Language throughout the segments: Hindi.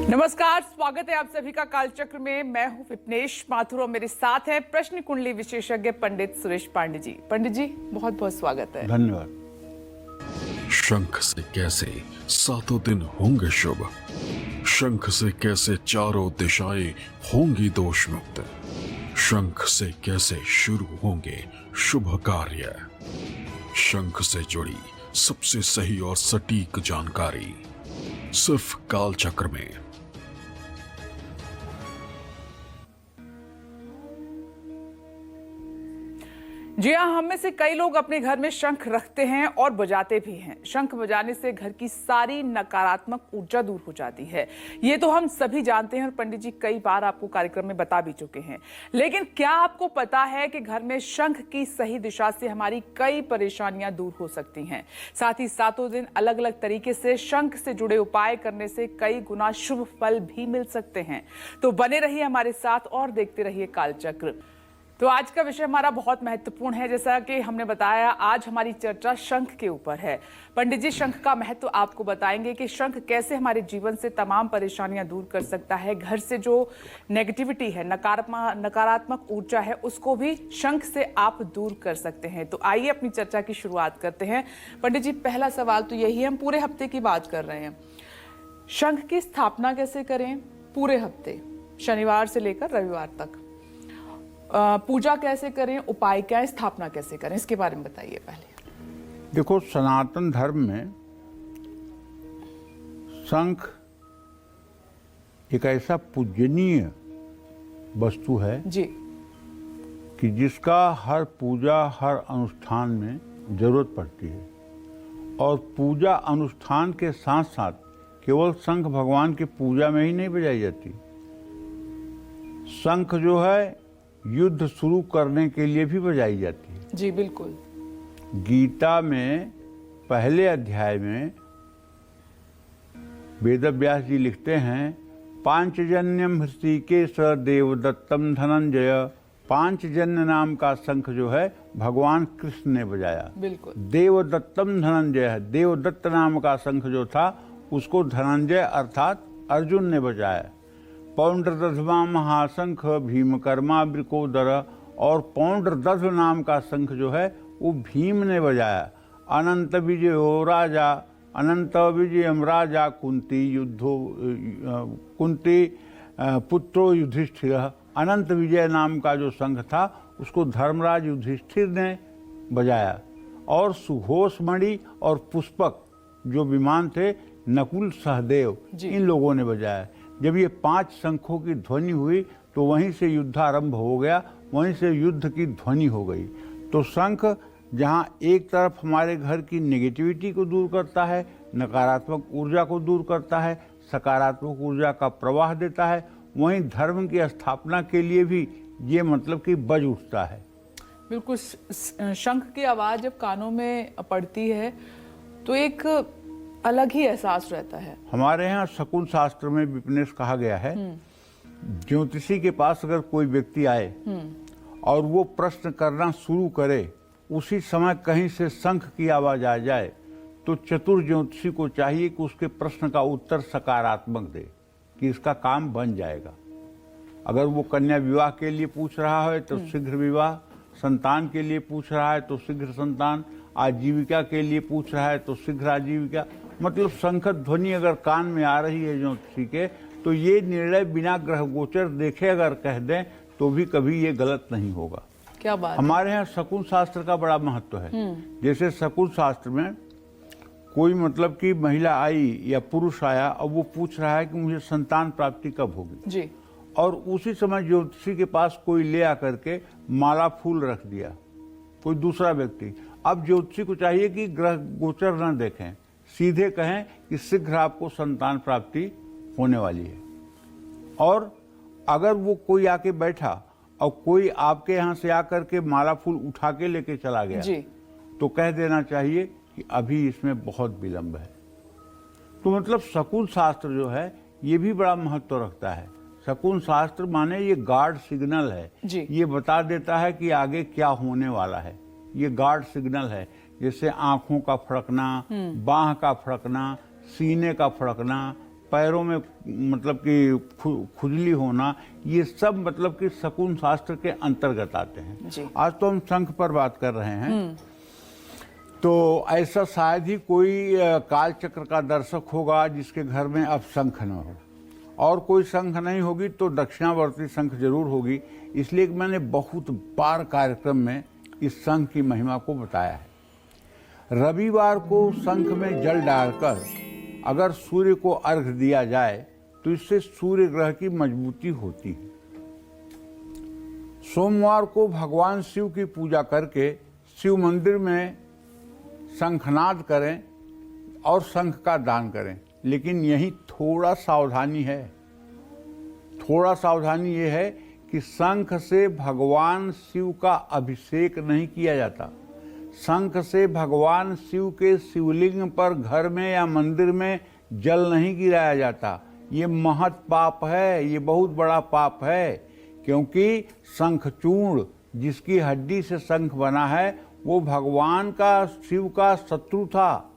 नमस्कार, स्वागत है आप सभी का कालचक्र में। मैं हूं विपनेश माथुर और मेरे साथ हैं प्रश्न कुंडली विशेषज्ञ पंडित सुरेश पांडे जी। पंडित जी, बहुत बहुत स्वागत है। धन्यवाद। शंख से कैसे सातों दिन होंगे शुभ, शंख से कैसे चारों दिशाएं होंगी दोष मुक्त, शंख से कैसे शुरू होंगे शुभ कार्य, शंख से जुड़ी सबसे सही और सटीक जानकारी सिर्फ कालचक्र में। जी हाँ, हम में से कई लोग अपने घर में शंख रखते हैं और बजाते भी हैं। शंख बजाने से घर की सारी नकारात्मक ऊर्जा दूर हो जाती है, ये तो हम सभी जानते हैं और पंडित जी कई बार आपको कार्यक्रम में बता भी चुके हैं। लेकिन क्या आपको पता है कि घर में शंख की सही दिशा से हमारी कई परेशानियां दूर हो सकती हैं। साथ ही सातों दिन अलग अलग तरीके से शंख से जुड़े उपाय करने से कई गुना शुभ फल भी मिल सकते हैं। तो बने रहिए हमारे साथ और देखते रहिए कालचक्र। तो आज का विषय हमारा बहुत महत्वपूर्ण है। जैसा कि हमने बताया, आज हमारी चर्चा शंख के ऊपर है। पंडित जी शंख का महत्व आपको बताएंगे कि शंख कैसे हमारे जीवन से तमाम परेशानियां दूर कर सकता है। घर से जो नेगेटिविटी है, नकारात्मक ऊर्जा है, उसको भी शंख से आप दूर कर सकते हैं। तो आइए अपनी चर्चा की शुरुआत करते हैं। पंडित जी, पहला सवाल तो यही है, हम पूरे हफ्ते की बात कर रहे हैं। शंख की स्थापना कैसे करें पूरे हफ्ते, शनिवार से लेकर रविवार तक? पूजा कैसे करें, उपाय क्या है, स्थापना कैसे करें, इसके बारे में बताइए पहले। देखो, सनातन धर्म में शंख एक ऐसा पूजनीय वस्तु है जी कि जिसका हर पूजा, हर अनुष्ठान में जरूरत पड़ती है। और पूजा अनुष्ठान के साथ साथ केवल शंख भगवान की पूजा में ही नहीं बजाई जाती। शंख जो है युद्ध शुरू करने के लिए भी बजाई जाती है। जी बिल्कुल। गीता में पहले अध्याय में वेदव्यास जी लिखते हैं, पांचजन्यम हृषिकेश देवदत्तम धनंजय। पांचजन्य नाम का शंख जो है भगवान कृष्ण ने बजाया। बिल्कुल। देवदत्तम धनंजय है, देवदत्त नाम का शंख जो था उसको धनंजय अर्थात अर्जुन ने बजाया। पौंड्रदध्मा महाशंख भीमकर्मा वृकोदर, और पौंड्रदध्व नाम का शंख जो है वो भीम ने बजाया। अनंत विजयो राजा, अनंत विजयम राजा कुंती युद्धो कुंती पुत्रो युधिष्ठिर। अनंत विजय नाम का जो शंख था उसको धर्मराज युधिष्ठिर ने बजाया। और सुघोषमणि और पुष्पक जो विमान थे, नकुल सहदेव, इन लोगों ने बजाया। जब ये 5 शंखों की ध्वनि हुई तो वहीं से युद्धारंभ हो गया, वहीं से युद्ध की ध्वनि हो गई। तो शंख जहाँ एक तरफ हमारे घर की नेगेटिविटी को दूर करता है, नकारात्मक ऊर्जा को दूर करता है, सकारात्मक ऊर्जा का प्रवाह देता है, वहीं धर्म की स्थापना के लिए भी ये मतलब कि बज उठता है। बिल्कुल। शंख की आवाज जब कानों में पड़ती है तो एक अलग ही एहसास रहता है। हमारे यहाँ शकुन शास्त्र में विपनेश कहा गया है, ज्योतिषी के पास अगर कोई व्यक्ति आए और वो प्रश्न करना शुरू करे, उसी समय कहीं से शंख की आवाज आ जाए, तो चतुर ज्योतिषी को चाहिए कि उसके प्रश्न का उत्तर सकारात्मक दे कि इसका काम बन जाएगा। अगर वो कन्या विवाह के लिए पूछ रहा है तो शीघ्र विवाह, संतान के लिए पूछ रहा है तो शीघ्र संतान, आजीविका के लिए पूछ रहा है तो शीघ्र आजीविका। मतलब शंख ध्वनि अगर कान में आ रही है ज्योतिषी के, तो ये निर्णय बिना ग्रह गोचर देखे अगर कह दें तो भी कभी ये गलत नहीं होगा। क्या बात। हमारे यहाँ शकुन शास्त्र का बड़ा महत्व है। जैसे शकुन शास्त्र में कोई मतलब कि महिला आई या पुरुष आया और वो पूछ रहा है कि मुझे संतान प्राप्ति कब होगी जी, और उसी समय ज्योतिषी के पास कोई ले आकर के माला फूल रख दिया, कोई दूसरा व्यक्ति। अब ज्योतिषी को चाहिए कि ग्रह गोचर न देखें, सीधे कहें कि शीघ्र आपको संतान प्राप्ति होने वाली है। और अगर वो कोई आके बैठा और कोई आपके यहाँ से आकर के माला फूल उठा के लेके चला गया जी, तो कह देना चाहिए कि अभी इसमें बहुत विलंब है। तो मतलब शकुन शास्त्र जो है ये भी बड़ा महत्व रखता है। शकुन शास्त्र माने ये गार्ड सिग्नल है जी। ये बता देता है कि आगे क्या होने वाला है, ये गार्ड सिग्नल है। जैसे आंखों का फड़कना, बाह का फड़कना, सीने का फड़कना, पैरों में मतलब कि खुजली होना, ये सब मतलब कि शकुन शास्त्र के अंतर्गत आते हैं। जी। आज तो हम शंख पर बात कर रहे हैं, तो ऐसा शायद ही कोई कालचक्र का दर्शक होगा जिसके घर में अब शंख न हो, और कोई शंख नहीं होगी तो दक्षिणावर्ती शंख जरूर होगी। इसलिए मैंने बहुत बार कार्यक्रम में इस शंख की महिमा को बताया है। रविवार को शंख में जल डालकर अगर सूर्य को अर्घ दिया जाए तो इससे सूर्य ग्रह की मजबूती होती है। सोमवार को भगवान शिव की पूजा करके शिव मंदिर में शंखनाद करें और शंख का दान करें, लेकिन यही थोड़ा सावधानी है। थोड़ा सावधानी ये है कि शंख से भगवान शिव का अभिषेक नहीं किया जाता। शंख से भगवान शिव के शिवलिंग पर घर में या मंदिर में जल नहीं गिराया जाता। ये महत पाप है, ये बहुत बड़ा पाप है, क्योंकि शंखचूर्ण जिसकी हड्डी से शंख बना है वो भगवान का, शिव का शत्रु था।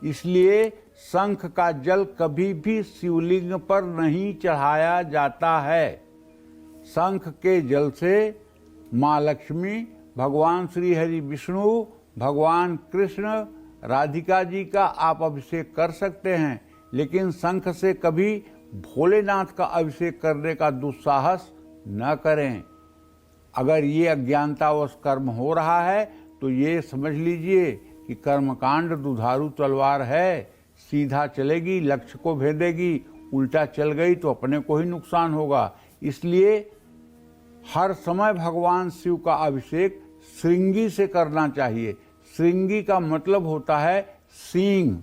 इसलिए शंख का जल कभी भी शिवलिंग पर नहीं चढ़ाया जाता है। शंख के जल से माँ लक्ष्मी, भगवान श्री हरि विष्णु, भगवान कृष्ण, राधिका जी का आप अभिषेक कर सकते हैं, लेकिन शंख से कभी भोलेनाथ का अभिषेक करने का दुस्साहस न करें। अगर ये अज्ञानतावश कर्म हो रहा है तो ये समझ लीजिए कि कर्मकांड दुधारू तलवार है, सीधा चलेगी लक्ष्य को भेदेगी, उल्टा चल गई तो अपने को ही नुकसान होगा। इसलिए हर समय भगवान शिव का अभिषेक श्रृंगी से करना चाहिए। श्रृंगी का मतलब होता है सींग।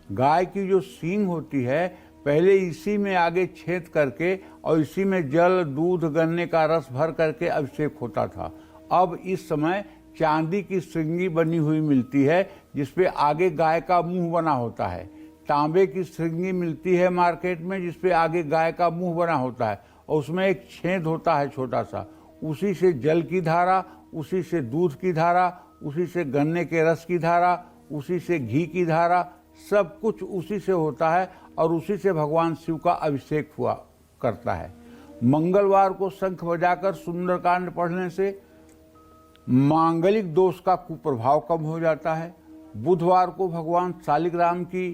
गाय की जो सींग होती है, पहले इसी में आगे छेद करके और इसी में जल, दूध, गन्ने का रस भर करके अभिषेक होता था। अब इस समय चांदी की श्रृंगी बनी हुई मिलती है जिसपे आगे गाय का मुंह बना होता है। तांबे की श्रृंगी मिलती है मार्केट में जिसपे आगे गाय का मुंह बना होता है और उसमें एक छेद होता है छोटा सा। उसी से जल की धारा, उसी से दूध की धारा, उसी से गन्ने के रस की धारा, उसी से घी की धारा, सब कुछ उसी से होता है और उसी से भगवान शिव का अभिषेक हुआ करता है। मंगलवार को शंख बजाकर सुंदरकांड पढ़ने से मांगलिक दोष का कुप्रभाव कम हो जाता है। बुधवार को भगवान शालिग्राम की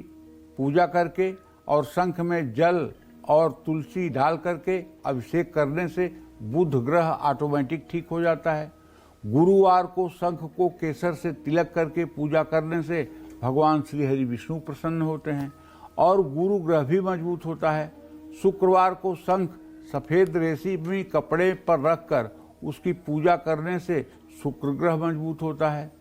पूजा करके और शंख में जल और तुलसी डाल करके अभिषेक करने से बुध ग्रह ऑटोमेटिक ठीक हो जाता है। गुरुवार को शंख को केसर से तिलक करके पूजा करने से भगवान श्री हरि विष्णु प्रसन्न होते हैं और गुरु ग्रह भी मजबूत होता है। शुक्रवार को शंख सफेद रेशमी कपड़े पर रखकर उसकी पूजा करने से शुक्र ग्रह मजबूत होता है।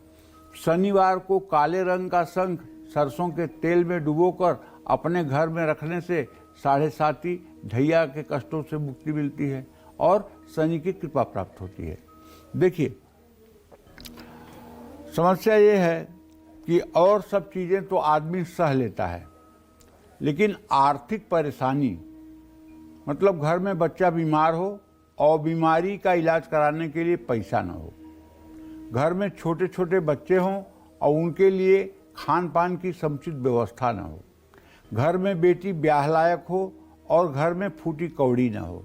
शनिवार को काले रंग का शंख सरसों के तेल में डुबोकर अपने घर में रखने से 7.5 ढैया के कष्टों से मुक्ति मिलती है और शनि की कृपा प्राप्त होती है। देखिए, समस्या ये है कि और सब चीजें तो आदमी सह लेता है, लेकिन आर्थिक परेशानी, मतलब घर में बच्चा बीमार हो और बीमारी का इलाज कराने के लिए पैसा न हो, घर में छोटे छोटे बच्चे हों और उनके लिए खान पान की समुचित व्यवस्था न हो, घर में बेटी ब्याह लायक हो और घर में फूटी कौड़ी न हो,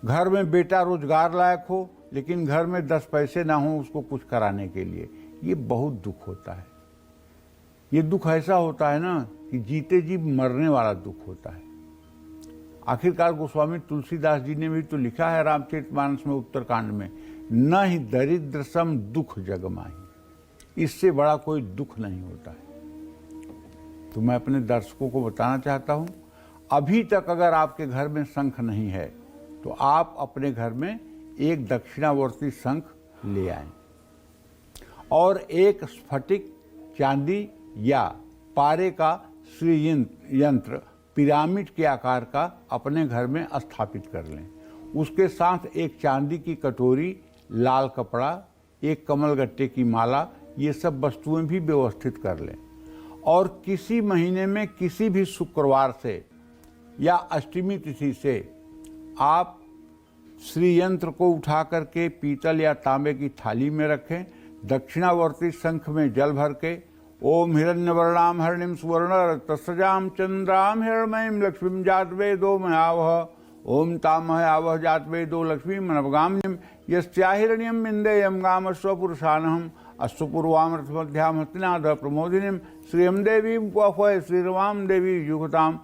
घर में बेटा रोजगार लायक हो लेकिन घर में 10 पैसे ना हो उसको कुछ कराने के लिए, ये बहुत दुख होता है। ये दुख ऐसा होता है ना कि जीते जी मरने वाला दुख होता है। आखिरकार गोस्वामी तुलसीदास जी ने भी तो लिखा है रामचरितमानस में उत्तरकांड में, न ही दरिद्र सम दुख जग माही। इससे बड़ा कोई दुख नहीं होता है। तो मैं अपने दर्शकों को बताना चाहता हूं, अभी तक अगर आपके घर में शंख नहीं है तो आप अपने घर में एक दक्षिणावर्ती शंख ले आएं और एक स्फटिक, चांदी या पारे का श्री यंत्र पिरामिड के आकार का अपने घर में स्थापित कर लें। उसके साथ एक चांदी की कटोरी, लाल कपड़ा, एक कमलगट्टे की माला, ये सब वस्तुएं भी व्यवस्थित कर लें और किसी महीने में किसी भी शुक्रवार से या अष्टमी तिथि से आप श्री यंत्र को उठा करके पीतल या तांबे की थाली में रखें, दक्षिणावर्ती शंख में जल भर के ओम हिरण्यवर्णाम हरिणीम सुवर्ण तस्सजाम चंद्राम हिरण्मयीं लक्ष्मीं जातवेदो मयावह ओम तामहयावह जातवेदो लक्ष्मीं नवगामिनीं यस्याहिरण्यं विन्देयं गामस्वपुरुषानहम् अश्वपूर्वामृतमध्याम हस्तिनाद प्रमोदिनीं श्रीयं देवीं वफय श्रीरमां देवी युगताम।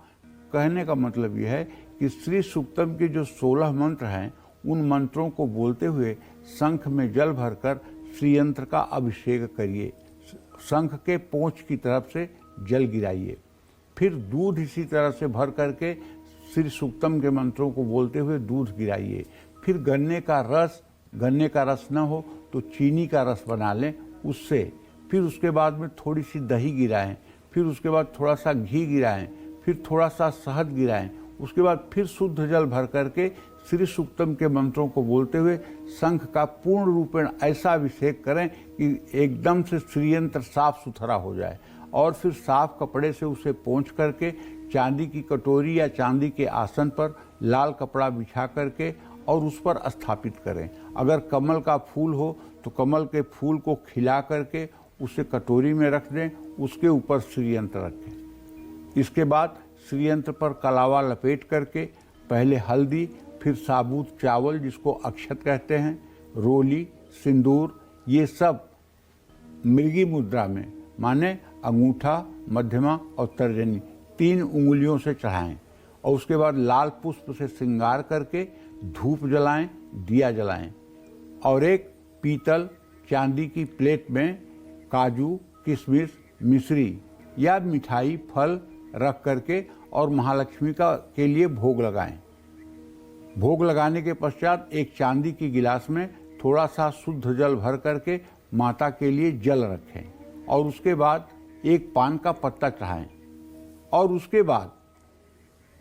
कहने का मतलब यह है कि श्री सूक्तम के जो 16 मंत्र हैं उन मंत्रों को बोलते हुए शंख में जल भरकर श्रीयंत्र का अभिषेक करिए। शंख के पोंछ की तरफ से जल गिराइए, फिर दूध इसी तरह से भर करके श्री सूक्तम के मंत्रों को बोलते हुए दूध गिराइए। फिर गन्ने का रस न हो तो चीनी का रस बना लें उससे, फिर उसके बाद में थोड़ी सी दही गिराएं, फिर उसके बाद थोड़ा सा घी गिराएं, फिर थोड़ा सा शहद गिराएं, उसके बाद फिर शुद्ध जल भर करके श्री सूक्तम के मंत्रों को बोलते हुए शंख का पूर्ण रूपेण ऐसा अभिषेक करें कि एकदम से श्रीयंत्र साफ सुथरा हो जाए, और फिर साफ कपड़े से उसे पोंछ करके चांदी की कटोरी या चांदी के आसन पर लाल कपड़ा बिछा करके और उस पर स्थापित करें। अगर कमल का फूल हो तो कमल के फूल को खिला करके उसे कटोरी में रख दें, उसके ऊपर श्रीयंत्र रखें। इसके बाद श्रीयंत्र पर कलावा लपेट करके पहले हल्दी, फिर साबुत चावल जिसको अक्षत कहते हैं, रोली, सिंदूर, ये सब मृगी मुद्रा में माने अंगूठा, मध्यमा और तर्जनी 3 उंगलियों से चढ़ाएं, और उसके बाद लाल पुष्प से श्रृंगार करके धूप जलाएं, दिया जलाएं, और एक पीतल चांदी की प्लेट में काजू, किशमिश, मिश्री या मिठाई, फल रख करके और महालक्ष्मी के लिए भोग लगाएं। भोग लगाने के पश्चात एक चांदी की गिलास में थोड़ा सा शुद्ध जल भर करके माता के लिए जल रखें, और उसके बाद एक पान का पत्ता चढ़ाएं, और उसके बाद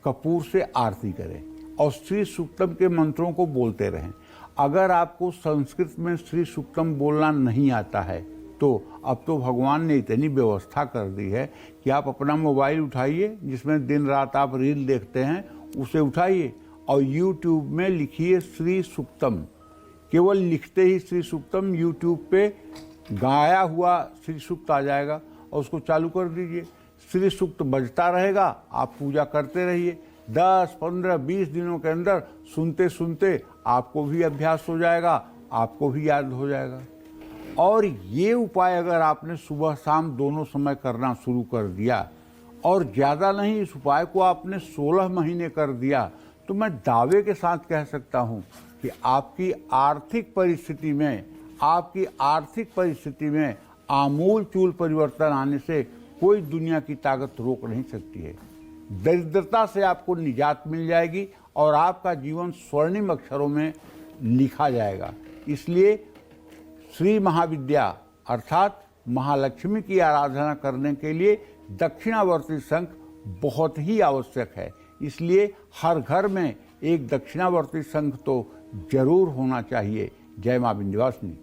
कपूर से आरती करें और श्री सूक्तम के मंत्रों को बोलते रहें। अगर आपको संस्कृत में श्री सूक्तम बोलना नहीं आता है तो अब तो भगवान ने इतनी व्यवस्था कर दी है कि आप अपना मोबाइल उठाइए, जिसमें दिन रात आप रील देखते हैं, उसे उठाइए और YouTube में लिखिए श्री सूक्तम। केवल लिखते ही श्री सूक्तम YouTube पे गाया हुआ श्री सूक्त आ जाएगा, और उसको चालू कर दीजिए। श्री सूक्त बजता रहेगा, आप पूजा करते रहिए। 10, 15, 20 दिनों के अंदर सुनते सुनते आपको भी अभ्यास हो जाएगा, आपको भी याद हो जाएगा। और ये उपाय अगर आपने सुबह शाम दोनों समय करना शुरू कर दिया, और ज़्यादा नहीं, इस उपाय को आपने 16 महीने कर दिया, तो मैं दावे के साथ कह सकता हूँ कि आपकी आर्थिक परिस्थिति में आमूल चूल परिवर्तन आने से कोई दुनिया की ताकत रोक नहीं सकती है। दरिद्रता से आपको निजात मिल जाएगी और आपका जीवन स्वर्णिम अक्षरों में लिखा जाएगा। इसलिए श्री महाविद्या अर्थात महालक्ष्मी की आराधना करने के लिए दक्षिणावर्ती शंख बहुत ही आवश्यक है। इसलिए हर घर में एक दक्षिणावर्ती शंख तो जरूर होना चाहिए। जय मां विंध्यवासिनी।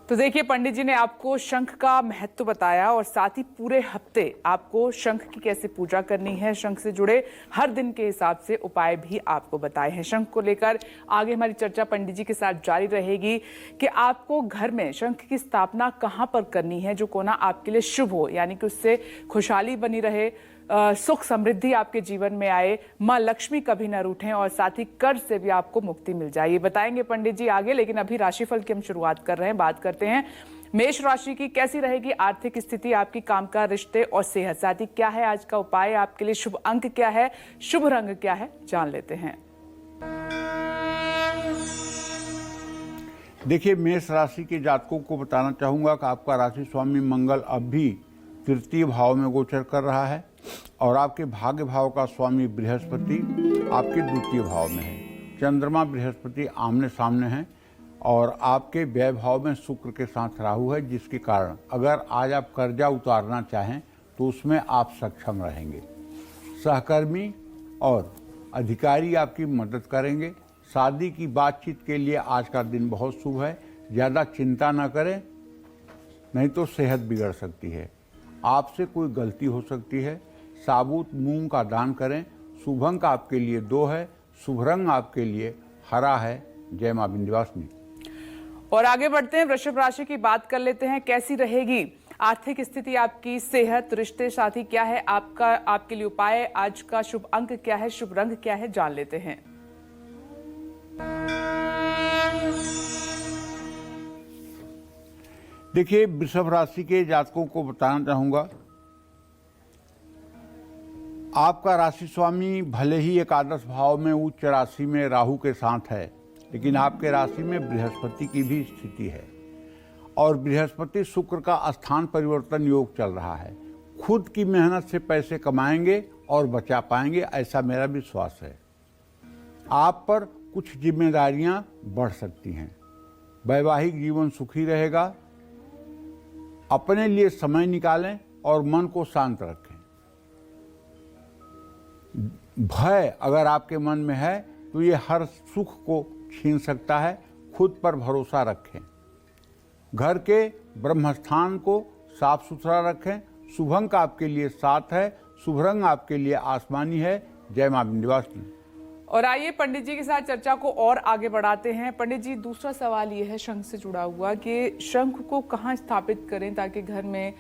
तो देखिए, पंडित जी ने आपको शंख का महत्व बताया और साथ ही पूरे हफ्ते आपको शंख की कैसे पूजा करनी है, शंख से जुड़े हर दिन के हिसाब से उपाय भी आपको बताए हैं। शंख को लेकर आगे हमारी चर्चा पंडित जी के साथ जारी रहेगी कि आपको घर में शंख की स्थापना कहाँ पर करनी है, जो कोना आपके लिए शुभ हो, यानी कि उससे खुशहाली बनी रहे, सुख समृद्धि आपके जीवन में आए, माँ लक्ष्मी कभी न रूठें और साथ ही कर्ज से भी आपको मुक्ति मिल जाए। ये बताएंगे पंडित जी आगे, लेकिन अभी राशिफल की हम शुरुआत कर रहे हैं। बात करते हैं मेष राशि की। कैसी रहेगी आर्थिक स्थिति, आपकी कामकाज, रिश्ते और सेहत, साथ ही क्या है आज का उपाय, आपके लिए शुभ अंक क्या है, शुभ रंग क्या है, जान लेते हैं। देखिए, मेष राशि के जातकों को बताना चाहूंगा कि आपका राशि स्वामी मंगल अब भी तृतीय भाव में गोचर कर रहा है, और आपके भाग्य भाव का स्वामी बृहस्पति आपके द्वितीय भाव में है। चंद्रमा बृहस्पति आमने सामने हैं, और आपके व्यय भाव में शुक्र के साथ राहु है, जिसके कारण अगर आज आप कर्जा उतारना चाहें तो उसमें आप सक्षम रहेंगे। सहकर्मी और अधिकारी आपकी मदद करेंगे। शादी की बातचीत के लिए आज का दिन बहुत शुभ है। ज़्यादा चिंता न करें, नहीं तो सेहत बिगड़ सकती है। आपसे कोई गलती हो सकती है। साबुत मूंग का दान करें। शुभ अंक आपके लिए 2 है, शुभ रंग आपके लिए हरा है। जय मां विंध्यवासिनी। और आगे बढ़ते हैं, वृषभ राशि की बात कर लेते हैं। कैसी रहेगी आर्थिक स्थिति, आपकी सेहत, रिश्ते, साथी क्या है आपके लिए उपाय, आज का शुभ अंक क्या है, शुभ रंग क्या है, जान लेते हैं। देखिए, वृषभ राशि के जातकों को बताना चाहूंगा, आपका राशि स्वामी भले ही एकादश भाव में उच्च राशि में राहु के साथ है, लेकिन आपके राशि में बृहस्पति की भी स्थिति है और बृहस्पति शुक्र का स्थान परिवर्तन योग चल रहा है। खुद की मेहनत से पैसे कमाएंगे और बचा पाएंगे, ऐसा मेरा विश्वास है। आप पर कुछ जिम्मेदारियां बढ़ सकती हैं। वैवाहिक जीवन सुखी रहेगा। अपने लिए समय निकालें और मन को शांत रखें। भय अगर आपके मन में है तो ये हर सुख को छीन सकता है। खुद पर भरोसा रखें। घर के ब्रह्मस्थान को साफ सुथरा रखें। शुभ अंक आपके लिए 7 है। शुभ रंग आपके लिए आसमानी है। जय मां विंध्यवासिनी। और आइए पंडित जी के साथ चर्चा को और आगे बढ़ाते हैं। पंडित जी, दूसरा सवाल ये है शंख से जुड़ा हुआ कि शंख को कहाँ स्थापित करें ताकि घर में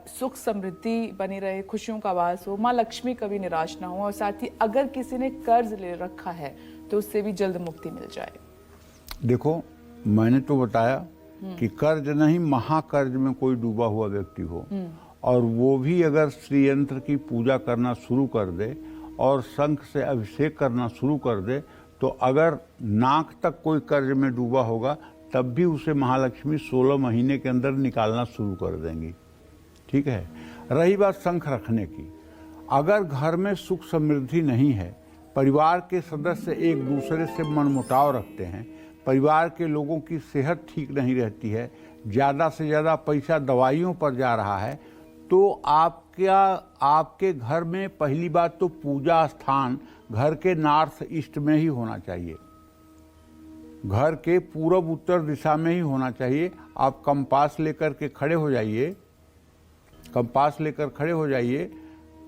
सुख समृद्धि बनी रहे, खुशियों का वास हो, माँ लक्ष्मी कभी निराश ना हो, और साथ ही अगर किसी ने कर्ज ले रखा है तो उससे भी जल्द मुक्ति मिल जाए। देखो, मैंने तो बताया कि कर्ज नहीं, महाकर्ज में कोई डूबा हुआ व्यक्ति हो और वो भी अगर श्री यंत्र की पूजा करना शुरू कर दे और शंख से अभिषेक करना शुरू कर दे, तो अगर नाक तक कोई कर्ज में डूबा होगा तब भी उसे महालक्ष्मी 16 महीने के अंदर निकालना शुरू कर देंगी। ठीक है। रही बात शंख रखने की, अगर घर में सुख समृद्धि नहीं है, परिवार के सदस्य एक दूसरे से मनमुटाव रखते हैं, परिवार के लोगों की सेहत ठीक नहीं रहती है, ज़्यादा से ज़्यादा पैसा दवाइयों पर जा रहा है, तो आपके घर में पहली बात तो पूजा स्थान घर के नॉर्थ ईस्ट में ही होना चाहिए। घर के पूर्व उत्तर दिशा में ही होना चाहिए। आप कंपास लेकर के खड़े हो जाइए, कंपास लेकर खड़े हो जाइए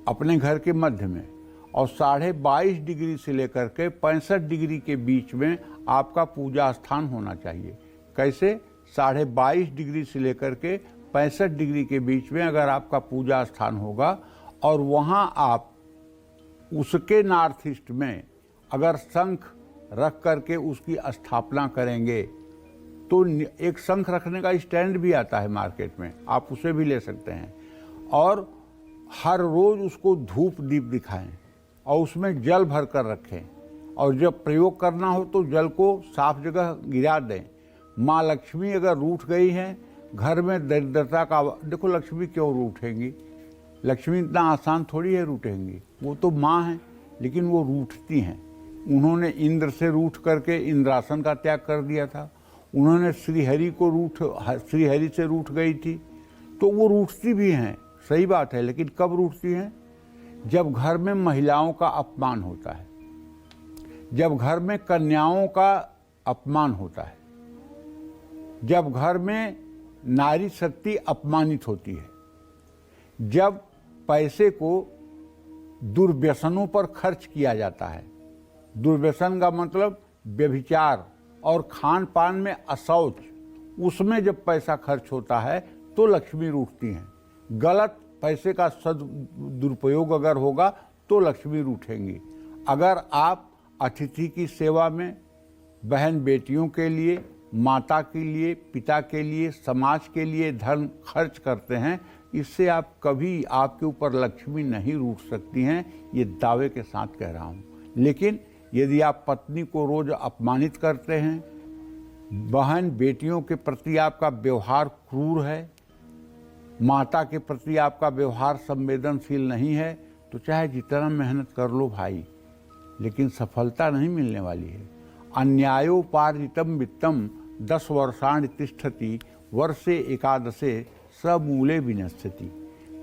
अपने घर के मध्य में, और 22.5 डिग्री से लेकर के 65 डिग्री के बीच में आपका पूजा स्थान होना चाहिए। कैसे? 22.5 डिग्री से लेकर के 65 डिग्री के बीच में अगर आपका पूजा स्थान होगा और वहाँ आप उसके नॉर्थ ईस्ट में अगर शंख रख करके उसकी स्थापना करेंगे तो एक शंख रखने का स्टैंड भी आता है मार्केट में, आप उसे भी ले सकते हैं, और हर रोज उसको धूप दीप दिखाएं और उसमें जल भर कर रखें, और जब प्रयोग करना हो तो जल को साफ जगह गिरा दें। माँ लक्ष्मी अगर रूठ गई हैं, घर में दरिद्रता का, देखो लक्ष्मी क्यों रूठेंगी? लक्ष्मी इतना आसान थोड़ी है रूठेंगी, वो तो माँ हैं, लेकिन वो रूठती हैं। उन्होंने इंद्र से रूठ करके इंद्रासन का त्याग कर दिया था। उन्होंने श्रीहरि से रूठ गई थी, तो वो रूठती भी हैं, सही बात है, लेकिन कब रूठती हैं? जब घर में महिलाओं का अपमान होता है, जब घर में कन्याओं का अपमान होता है, जब घर में नारी शक्ति अपमानित होती है, जब पैसे को दुर्व्यसनों पर खर्च किया जाता है। दुर्व्यसन का मतलब व्यभिचार और खान पान में अशौच, उसमें जब पैसा खर्च होता है तो लक्ष्मी रूठती हैं। गलत पैसे का दुरुपयोग अगर होगा तो लक्ष्मी रूठेंगी। अगर आप अतिथि की सेवा में बहन बेटियों के लिए, माता के लिए, पिता के लिए, समाज के लिए धन खर्च करते हैं, इससे आप कभी आपके ऊपर लक्ष्मी नहीं रूठ सकती हैं, ये दावे के साथ कह रहा हूँ। लेकिन यदि आप पत्नी को रोज अपमानित करते हैं, बहन बेटियों के प्रति आपका व्यवहार क्रूर है, माता के प्रति आपका व्यवहार संवेदनशील नहीं है, तो चाहे जितना मेहनत कर लो भाई, लेकिन सफलता नहीं मिलने वाली है। अन्यायोपार्जितम वित्तम 10 वर्षाणि तिष्ठति वर्षे एकादशे समूले विनश्यति।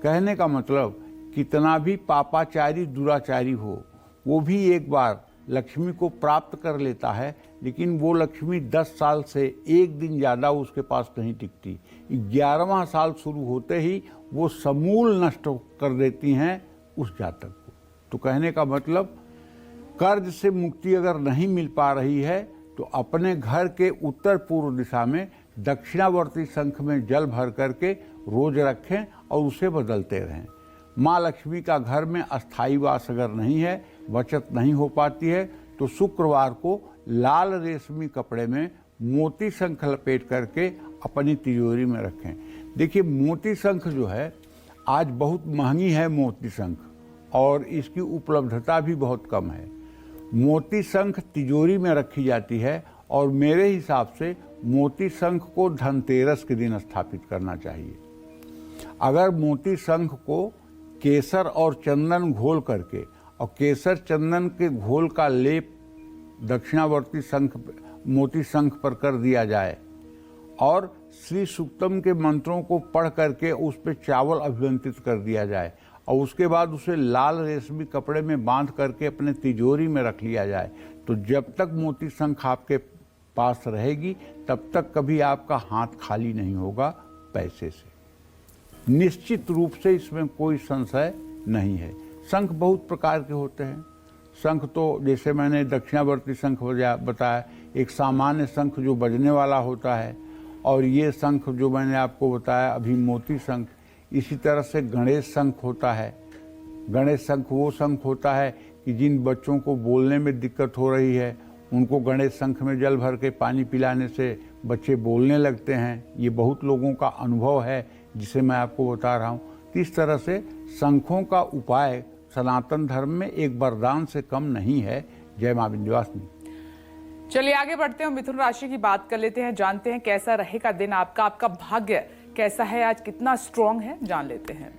कहने का मतलब कितना भी पापाचारी दुराचारी हो, वो भी एक बार लक्ष्मी को प्राप्त कर लेता है, लेकिन वो लक्ष्मी 10 साल से एक दिन ज़्यादा उसके पास नहीं टिकती। 11वां साल शुरू होते ही वो समूल नष्ट कर देती हैं उस जातक को। तो कहने का मतलब कर्ज से मुक्ति अगर नहीं मिल पा रही है तो अपने घर के उत्तर पूर्व दिशा में दक्षिणावर्ती शंख में जल भर करके रोज रखें और उसे बदलते रहें। माँ लक्ष्मी का घर में अस्थायी वास अगर नहीं है, बचत नहीं हो पाती है, तो शुक्रवार को लाल रेशमी कपड़े में मोती शंख लपेट करके अपनी तिजोरी में रखें। देखिए, मोती शंख जो है आज बहुत महंगी है मोती शंख, और इसकी उपलब्धता भी बहुत कम है। मोती शंख तिजोरी में रखी जाती है, और मेरे हिसाब से मोती शंख को धनतेरस के दिन स्थापित करना चाहिए। अगर मोती शंख को केसर और चंदन घोल करके और केसर चंदन के घोल का लेप दक्षिणावर्ती शंख मोती शंख पर कर दिया जाए और श्री सूक्तम के मंत्रों को पढ़ करके उस पर चावल अभिवंतित कर दिया जाए और उसके बाद उसे लाल रेशमी कपड़े में बांध करके अपने तिजोरी में रख लिया जाए, तो जब तक मोती शंख आपके पास रहेगी तब तक कभी आपका हाथ खाली नहीं होगा पैसे से। निश्चित रूप से इसमें कोई संशय नहीं है। शंख बहुत प्रकार के होते हैं। शंख तो जैसे मैंने दक्षिणावर्ती शंख बताया, एक सामान्य शंख जो बजने वाला होता है, और ये शंख जो मैंने आपको बताया अभी मोती शंख। इसी तरह से गणेश शंख होता है। गणेश शंख वो शंख होता है कि जिन बच्चों को बोलने में दिक्कत हो रही है उनको गणेश शंख में जल भर के पानी पिलाने से बच्चे बोलने लगते हैं। ये बहुत लोगों का अनुभव है जिसे मैं आपको बता रहा हूँ। इस तरह से शंखों का उपाय सनातन धर्म में एक वरदान से कम नहीं है। जय मां विंध्यवासिनी। चलिए आगे बढ़ते हैं, मिथुन राशि की बात कर लेते हैं, जानते हैं कैसा रहेगा दिन आपका, आपका भाग्य कैसा है, आज कितना स्ट्रांग है, जान लेते हैं।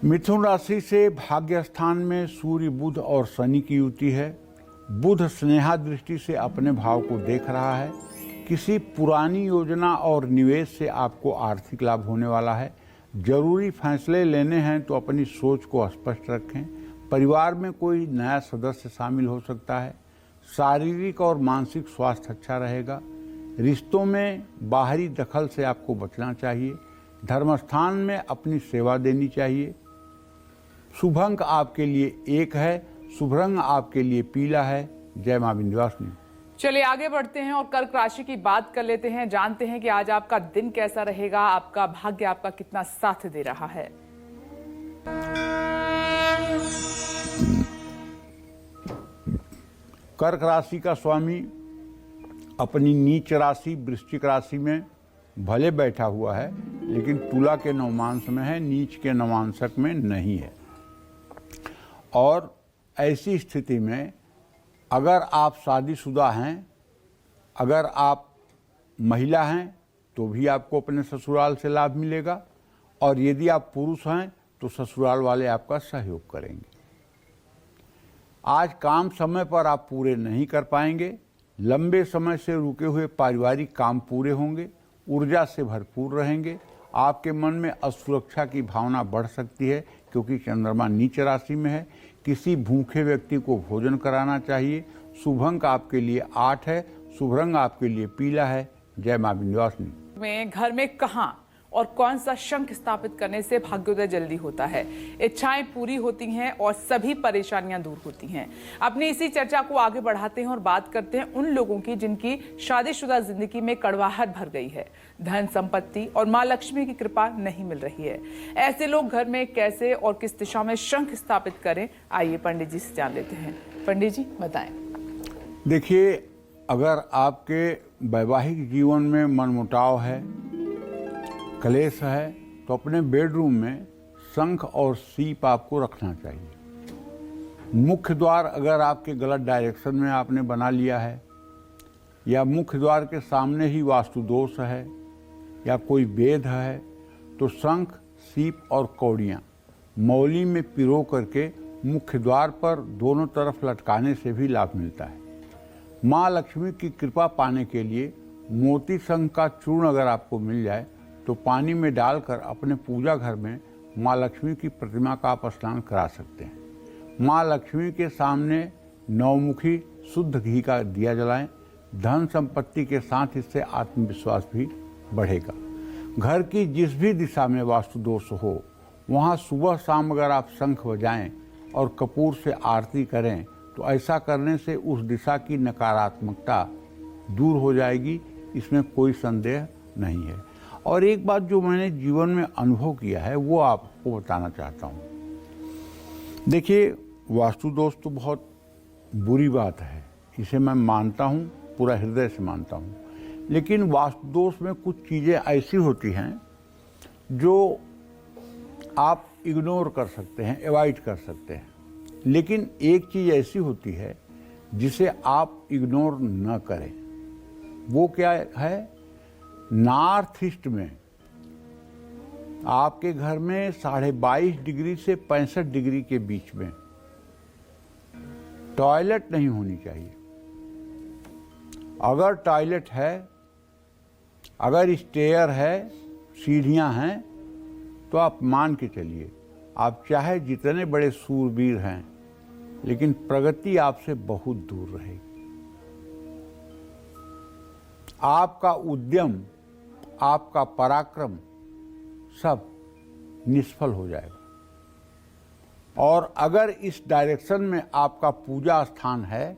मिथुन राशि से भाग्य स्थान में सूर्य, बुध और शनि की युति है। बुध स्नेहा दृष्टि से अपने भाव को देख रहा है। किसी पुरानी योजना और निवेश से आपको आर्थिक लाभ होने वाला है। जरूरी फैसले लेने हैं तो अपनी सोच को स्पष्ट रखें। परिवार में कोई नया सदस्य शामिल हो सकता है। शारीरिक और मानसिक स्वास्थ्य अच्छा रहेगा। रिश्तों में बाहरी दखल से आपको बचना चाहिए। धर्मस्थान में अपनी सेवा देनी चाहिए। शुभ अंक आपके लिए 1 है। शुभ रंग आपके लिए पीला है। जय मां विंध्यवासिनी। चलिए आगे बढ़ते हैं और कर्क राशि की बात कर लेते हैं, जानते हैं कि आज आपका दिन कैसा रहेगा, आपका भाग्य आपका कितना साथ दे रहा है। कर्क राशि का स्वामी अपनी नीच राशि वृश्चिक राशि में भले बैठा हुआ है, लेकिन तुला के नवमांश में है, नीच के नवांशक में नहीं है। और ऐसी स्थिति में अगर आप शादीशुदा हैं, अगर आप महिला हैं तो भी आपको अपने ससुराल से लाभ मिलेगा, और यदि आप पुरुष हैं तो ससुराल वाले आपका सहयोग करेंगे। आज काम समय पर आप पूरे नहीं कर पाएंगे। लंबे समय से रुके हुए पारिवारिक काम पूरे होंगे। ऊर्जा से भरपूर रहेंगे। आपके मन में असुरक्षा की भावना बढ़ सकती है क्योंकि चंद्रमा नीच राशि में है। किसी भूखे व्यक्ति को भोजन कराना चाहिए। शुभ अंक आपके लिए 8 है। शुभ रंग आपके लिए पीला है। जय मां विंध्यवासिनी। में घर में कहां और कौन सा शंख स्थापित करने से भाग्योदय जल्दी होता है, इच्छाएं पूरी होती हैं और सभी परेशानियां दूर होती हैं। अपनी इसी चर्चा को आगे बढ़ाते हैं और बात करते हैं उन लोगों की जिनकी शादीशुदा जिंदगी में कड़वाहट भर गई है, धन संपत्ति और मां लक्ष्मी की कृपा नहीं मिल रही है। ऐसे लोग घर में कैसे और किस दिशा में शंख स्थापित करें, आइए पंडित जी से जान लेते हैं। पंडित जी बताएं। देखिए, अगर आपके वैवाहिक जीवन में मनमुटाव है, क्लेश है, तो अपने बेडरूम में शंख और सीप आपको रखना चाहिए। मुख्य द्वार अगर आपके गलत डायरेक्शन में आपने बना लिया है, या मुख्य द्वार के सामने ही वास्तु दोष है, या कोई वेद है, तो शंख, सीप और कौड़ियाँ मौली में पिरो करके मुख्य द्वार पर दोनों तरफ लटकाने से भी लाभ मिलता है। माँ लक्ष्मी की कृपा पाने के लिए मोती शंख का चूर्ण अगर आपको मिल जाए तो पानी में डालकर अपने पूजा घर में माँ लक्ष्मी की प्रतिमा का आप स्नान करा सकते हैं। माँ लक्ष्मी के सामने 9मुखी शुद्ध घी का दिया जलाएं। धन संपत्ति के साथ इससे आत्मविश्वास भी बढ़ेगा। घर की जिस भी दिशा में वास्तु दोष हो, वहाँ सुबह शाम अगर आप शंख बजाएं और कपूर से आरती करें तो ऐसा करने से उस दिशा की नकारात्मकता दूर हो जाएगी। इसमें कोई संदेह नहीं है। और एक बात जो मैंने जीवन में अनुभव किया है वो आपको बताना चाहता हूँ। देखिए, वास्तु दोष तो बहुत बुरी बात है, इसे मैं मानता हूँ, पूरा हृदय से मानता हूँ। लेकिन वास्तु दोष में कुछ चीज़ें ऐसी होती हैं जो आप इग्नोर कर सकते हैं, अवॉइड कर सकते हैं। लेकिन एक चीज़ ऐसी होती है जिसे आप इग्नोर न करें। वो क्या है? नॉर्थ ईस्ट में आपके घर में 22.5 डिग्री से 65 डिग्री के बीच में टॉयलेट नहीं होनी चाहिए। अगर टॉयलेट है, अगर स्टेयर है, सीढ़ियां हैं, तो आप मान के चलिए, आप चाहे जितने बड़े सूरवीर हैं, लेकिन प्रगति आपसे बहुत दूर रहेगी। आपका उद्यम, आपका पराक्रम सब निष्फल हो जाएगा। और अगर इस डायरेक्शन में आपका पूजा स्थान है,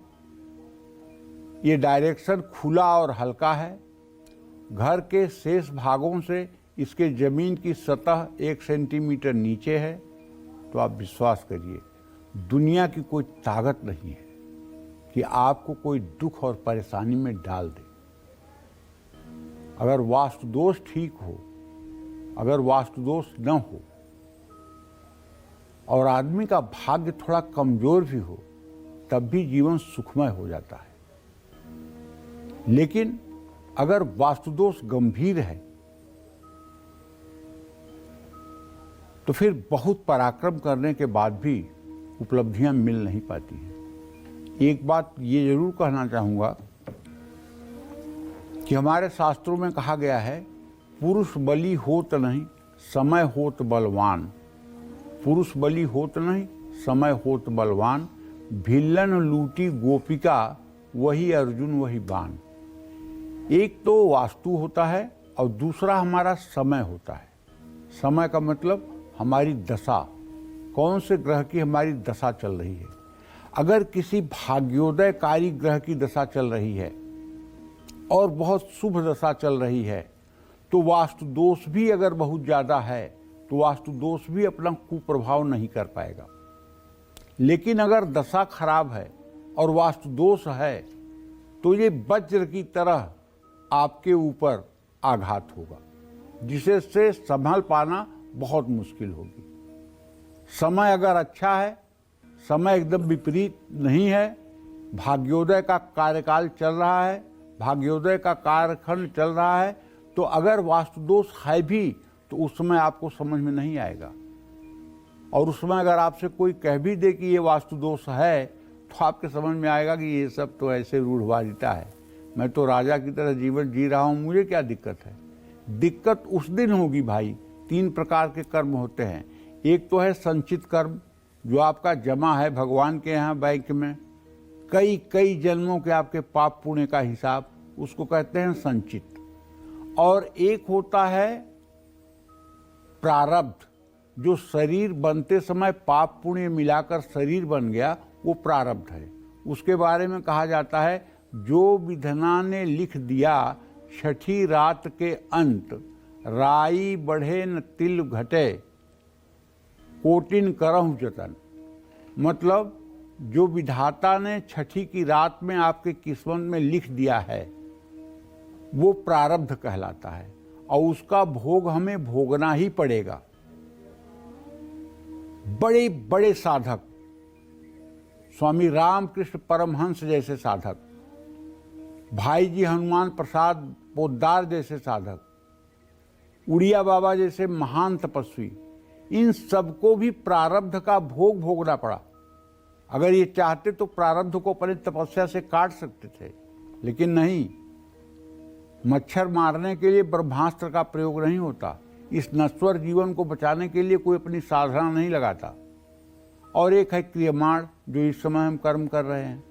ये डायरेक्शन खुला और हल्का है, घर के शेष भागों से इसके जमीन की सतह 1 सेंटीमीटर नीचे है, तो आप विश्वास करिए, दुनिया की कोई ताकत नहीं है कि आपको कोई दुख और परेशानी में डाल दे। अगर वास्तु दोष ठीक हो, अगर वास्तु दोष न हो और आदमी का भाग्य थोड़ा कमजोर भी हो, तब भी जीवन सुखमय हो जाता है। लेकिन अगर वास्तु दोष गंभीर है तो फिर बहुत पराक्रम करने के बाद भी उपलब्धियां मिल नहीं पाती हैं। एक बात ये जरूर कहना चाहूँगा कि हमारे शास्त्रों में कहा गया है, पुरुष बली होत नहीं, समय होत बलवान। पुरुष बली होत नहीं, समय होत बलवान। भिल्लन लूटी गोपिका, वही अर्जुन वही बाण। एक तो वास्तु होता है और दूसरा हमारा समय होता है। समय का मतलब हमारी दशा, कौन से ग्रह की हमारी दशा चल रही है। अगर किसी भाग्योदयकारी ग्रह की दशा चल रही है और बहुत शुभ दशा चल रही है, तो वास्तु दोष भी अगर बहुत ज़्यादा है तो वास्तु दोष भी अपना कुप्रभाव नहीं कर पाएगा। लेकिन अगर दशा खराब है और वास्तु दोष है, तो ये वज्र की तरह आपके ऊपर आघात होगा, जिसे से संभाल पाना बहुत मुश्किल होगी। समय अगर अच्छा है, समय एकदम विपरीत नहीं है, भाग्योदय का कार्यकाल चल रहा है, भाग्योदय का कार्यखंड चल रहा है, तो अगर वास्तु दोष है भी तो उस समय आपको समझ में नहीं आएगा। और उस समय अगर आपसे कोई कह भी दे कि ये वास्तु दोष है, तो आपके समझ में आएगा कि ये सब तो ऐसे रूढ़वादिता है, मैं तो राजा की तरह जीवन जी रहा हूँ, मुझे क्या दिक्कत है। दिक्कत उस दिन होगी भाई। 3 प्रकार के कर्म होते हैं। एक तो है संचित कर्म, जो आपका जमा है भगवान के यहाँ बैंक में, कई जन्मों के आपके पाप पुण्य का हिसाब, उसको कहते हैं संचित। और एक होता है प्रारब्ध, जो शरीर बनते समय पाप पुण्य मिलाकर शरीर बन गया, वो प्रारब्ध है। उसके बारे में कहा जाता है, जो विधना ने लिख दिया छठी रात के अंत, राई बढ़े न तिल घटे, कोटिन करहु जतन। मतलब जो विधाता ने छठी की रात में आपके किस्मत में लिख दिया है, वो प्रारब्ध कहलाता है और उसका भोग हमें भोगना ही पड़ेगा। बड़े बड़े साधक, स्वामी रामकृष्ण परमहंस जैसे साधक, भाई जी हनुमान प्रसाद पोद्दार जैसे साधक, उड़िया बाबा जैसे महान तपस्वी, इन सबको भी प्रारब्ध का भोग भोगना पड़ा। अगर ये चाहते तो प्रारब्ध को अपनी तपस्या से काट सकते थे, लेकिन नहीं। मच्छर मारने के लिए ब्रह्मास्त्र का प्रयोग नहीं होता। इस नश्वर जीवन को बचाने के लिए कोई अपनी साधना नहीं लगाता। और एक है क्रियमाण, जो इस समय हम कर्म कर रहे हैं।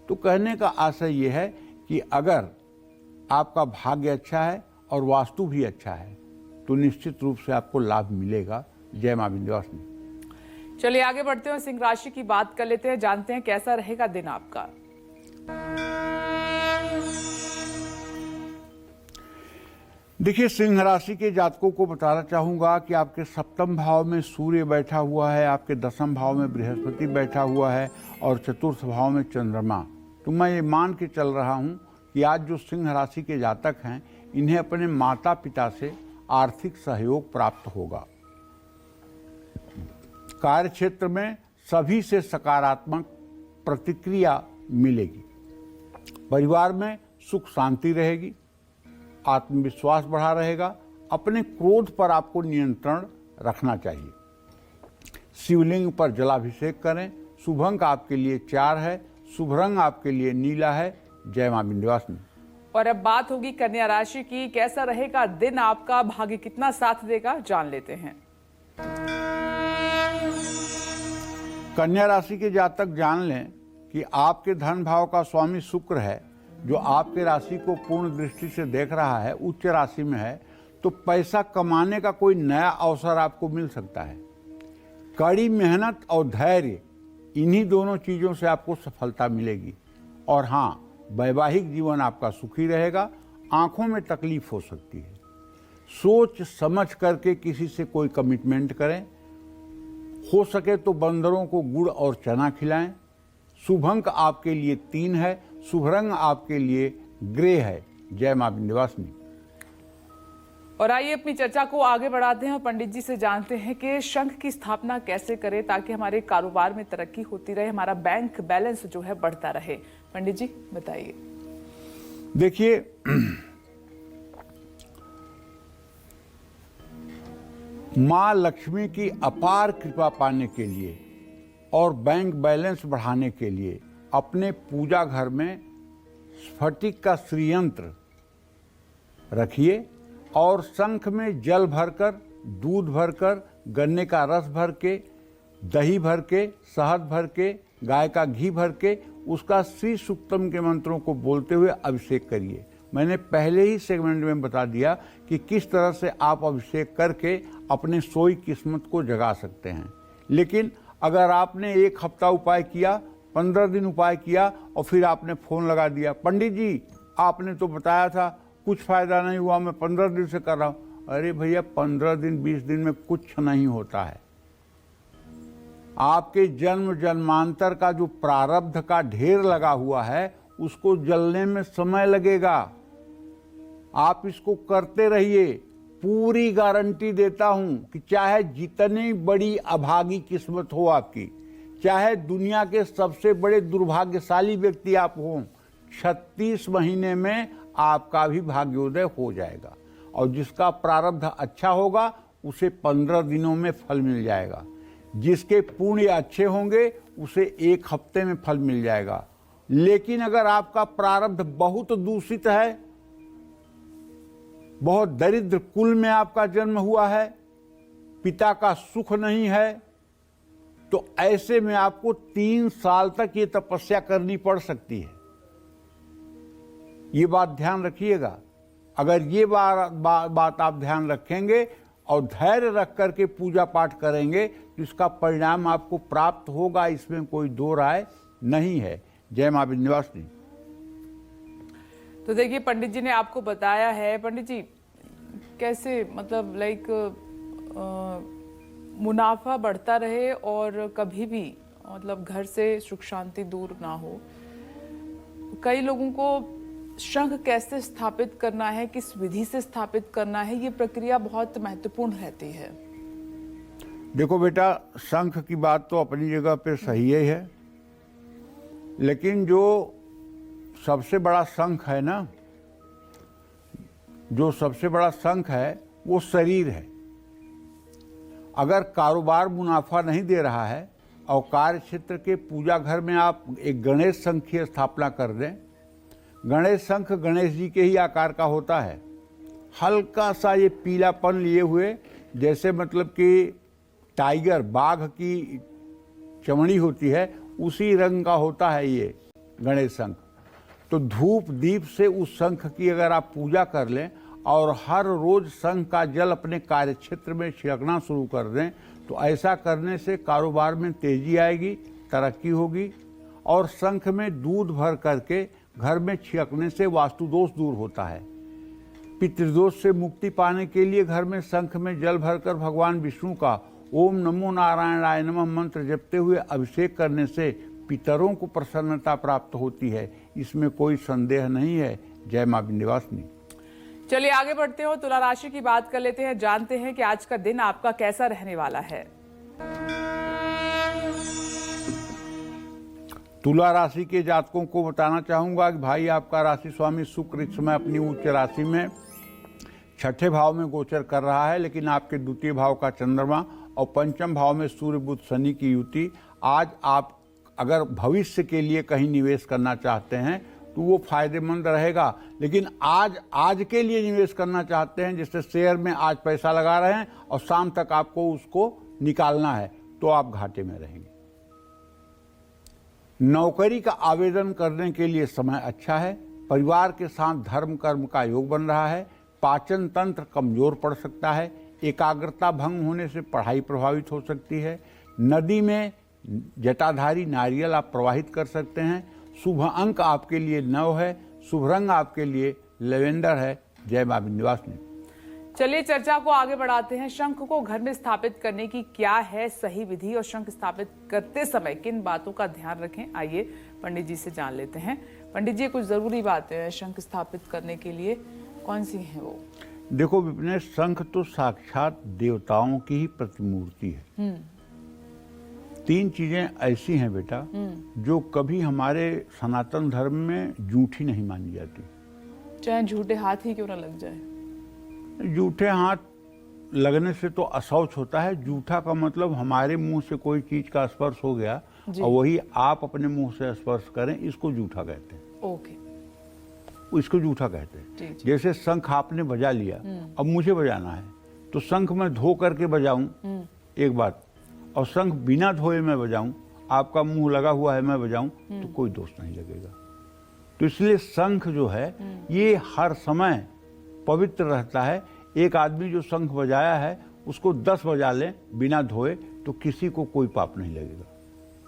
तो कहने का आशय ये है कि अगर आपका भाग्य अच्छा है और वास्तु भी अच्छा है, तो निश्चित रूप से आपको लाभ मिलेगा। जय मां विंध्यवासिनी। चलिए आगे बढ़ते हैं, सिंह राशि की बात कर लेते हैं, जानते हैं कैसा रहेगा दिन आपका। देखिए, सिंह राशि के जातकों को बताना चाहूंगा कि आपके सप्तम भाव में सूर्य बैठा हुआ है, आपके दसम भाव में बृहस्पति बैठा हुआ है और चतुर्थ भाव में चंद्रमा। तो मैं ये मान के चल रहा हूं कि आज जो सिंह राशि के जातक हैं, इन्हें अपने माता पिता से आर्थिक सहयोग प्राप्त होगा। कार्य क्षेत्र में सभी से सकारात्मक प्रतिक्रिया मिलेगी। परिवार में सुख शांति रहेगी, आत्मविश्वास बढ़ा रहेगा। अपने क्रोध पर आपको नियंत्रण रखना चाहिए। शिवलिंग पर जलाभिषेक करें। शुभ अंक आपके लिए 4 है, शुभ रंग आपके लिए नीला है। जय मां विंध्यवासिनी। और अब बात होगी कन्या राशि की। कैसा रहेगा दिन आपका, भाग्य कितना साथ देगा, जान लेते हैं। कन्या राशि के जातक जान लें कि आपके धन भाव का स्वामी शुक्र है, जो आपके राशि को पूर्ण दृष्टि से देख रहा है, उच्च राशि में है। तो पैसा कमाने का कोई नया अवसर आपको मिल सकता है। कड़ी मेहनत और धैर्य, इन्हीं दोनों चीज़ों से आपको सफलता मिलेगी। और हाँ, वैवाहिक जीवन आपका सुखी रहेगा। आंखों में तकलीफ हो सकती है। सोच समझ करके किसी से कोई कमिटमेंट करें। हो सके तो बंदरों को गुड़ और चना खिलाएं। शुभ अंक आपके लिए 3 है, शुभ रंग आपके लिए ग्रे है। जय मां विंध्यवासिनी। और आइए अपनी चर्चा को आगे बढ़ाते हैं और पंडित जी से जानते हैं कि शंख की स्थापना कैसे करें ताकि हमारे कारोबार में तरक्की होती रहे, हमारा बैंक बैलेंस जो है बढ़ता रहे। पंडित जी बताइए। देखिए, मां लक्ष्मी की अपार कृपा पाने के लिए और बैंक बैलेंस बढ़ाने के लिए अपने पूजा घर में स्फटिक का श्रीयंत्र रखिए और शंख में जल भरकर, दूध भरकर, गन्ने का रस भर के, दही भर के, शहद भर के, गाय का घी भर के उसका श्री सूक्तम के मंत्रों को बोलते हुए अभिषेक करिए। मैंने पहले ही सेगमेंट में बता दिया कि किस तरह से आप अभिषेक करके अपने सोई किस्मत को जगा सकते हैं। लेकिन अगर आपने 1 हफ्ता उपाय किया, 15 दिन उपाय किया और फिर आपने फोन लगा दिया, पंडित जी आपने तो बताया था, कुछ फायदा नहीं हुआ, मैं 15 दिन से कर रहा हूं। अरे भैया, 15 दिन 20 दिन में कुछ नहीं होता है। आपके जन्म जन्मांतर का जो प्रारब्ध का ढेर लगा हुआ है, उसको जलने में समय लगेगा। आप इसको करते रहिए। पूरी गारंटी देता हूं कि चाहे जितनी बड़ी अभागी किस्मत हो आपकी, चाहे दुनिया के सबसे बड़े दुर्भाग्यशाली व्यक्ति आप हों, 36 महीने में आपका भी भाग्योदय हो जाएगा। और जिसका प्रारब्ध अच्छा होगा उसे 15 दिनों में फल मिल जाएगा। जिसके पुण्य अच्छे होंगे उसे 1 हफ्ते में फल मिल जाएगा। लेकिन अगर आपका प्रारब्ध बहुत दूषित है, बहुत दरिद्र कुल में आपका जन्म हुआ है, पिता का सुख नहीं है, तो ऐसे में आपको 3 साल तक ये तपस्या करनी पड़ सकती है। ये बात ध्यान रखिएगा। अगर ये बात आप ध्यान रखेंगे और धैर्य रख करके पूजा पाठ करेंगे तो इसका परिणाम आपको प्राप्त होगा, इसमें कोई दो राय नहीं है। जय मां विंध्यवासिनी। तो देखिए, पंडित जी ने आपको बताया है। पंडित जी कैसे, मतलब मुनाफा बढ़ता रहे और कभी भी मतलब घर से सुख शांति दूर ना हो। कई लोगों को शंख कैसे स्थापित करना है, किस विधि से स्थापित करना है, ये प्रक्रिया बहुत महत्वपूर्ण रहती है। देखो बेटा, शंख की बात तो अपनी जगह पे सही है, लेकिन जो सबसे बड़ा शंख है ना, जो सबसे बड़ा शंख है वो शरीर है। अगर कारोबार मुनाफा नहीं दे रहा है और कार्य क्षेत्र के पूजा घर में आप एक गणेश शंख की स्थापना कर दें। गणेश शंख गणेश जी के ही आकार का होता है। हल्का सा ये पीलापन लिए हुए, जैसे मतलब कि टाइगर, बाघ की चमड़ी होती है, उसी रंग का होता है ये गणेश शंख। तो धूप दीप से उस शंख की अगर आप पूजा कर लें और हर रोज शंख का जल अपने कार्य क्षेत्र में छिड़कना शुरू कर दें, तो ऐसा करने से कारोबार में तेजी आएगी, तरक्की होगी। और शंख में दूध भर करके घर में छिड़कने से वास्तु दोष दूर होता है। पितृदोष से मुक्ति पाने के लिए घर में शंख में जल भरकर भगवान विष्णु का ओम नमो नारायणाय नमः मंत्र जपते हुए अभिषेक करने से पितरों को प्रसन्नता प्राप्त होती है, इसमें कोई संदेह नहीं है। जय मां विंध्यवासिनी। चलिए आगे बढ़ते हो, तुला राशि की बात कर लेते हैं, जानते हैं कि आज का दिन आपका कैसा रहने वाला है। तुला राशि के जातकों को बताना चाहूंगा कि भाई आपका राशि स्वामी शुक्र इस समय अपनी उच्च राशि में छठे भाव में गोचर कर रहा है, लेकिन आपके द्वितीय भाव का चंद्रमा और पंचम भाव में सूर्य बुध शनि की युति, आज आप अगर भविष्य के लिए कहीं निवेश करना चाहते हैं तो वो फायदेमंद रहेगा। लेकिन आज के लिए निवेश करना चाहते हैं, जैसे शेयर में आज पैसा लगा रहे हैं और शाम तक आपको उसको निकालना है, तो आप घाटे में रहेंगे। नौकरी का आवेदन करने के लिए समय अच्छा है। परिवार के साथ धर्म कर्म का योग बन रहा है। पाचन तंत्र कमजोर पड़ सकता है। एकाग्रता भंग होने से पढ़ाई प्रभावित हो सकती है। नदी में जटाधारी नारियल आप प्रवाहित कर सकते हैं। शुभ अंक आपके लिए 9 है। शुभ रंग आपके लिए लेवेंडर है। जय मां विंध्यवासिनी। चलिए चर्चा को आगे बढ़ाते हैं। शंख को घर में स्थापित करने की क्या है सही विधि और शंख स्थापित करते समय किन बातों का ध्यान रखें, आइए पंडित जी से जान लेते हैं। पंडित जी, कुछ जरूरी बातें हैं शंख स्थापित करने के लिए, कौन सी हैं वो? देखो विपिनेश, शंख तो साक्षात देवताओं की ही प्रतिमूर्ति है। 3 चीजें ऐसी हैं बेटा जो कभी हमारे सनातन धर्म में झूठी नहीं मानी जाती, चाहे झूठे हाथ ही क्यों ना लग जाए। जूठे हाथ लगने से तो अशौच होता है। जूठा का मतलब हमारे मुंह से कोई चीज का स्पर्श हो गया और वही आप अपने मुंह से स्पर्श करें, इसको जूठा कहते हैं। ओके, इसको जूठा कहते हैं। जी, जी। जैसे शंख आपने बजा लिया, अब मुझे बजाना है तो शंख मैं धो करके बजाऊं एक बात, और शंख बिना धोए मैं बजाऊं, आपका मुंह लगा हुआ है मैं बजाऊं, तो कोई दोष नहीं लगेगा। तो इसलिए शंख जो है ये हर समय पवित्र रहता है। एक आदमी जो शंख बजाया है उसको 10 बजा लें बिना धोए तो किसी को कोई पाप नहीं लगेगा।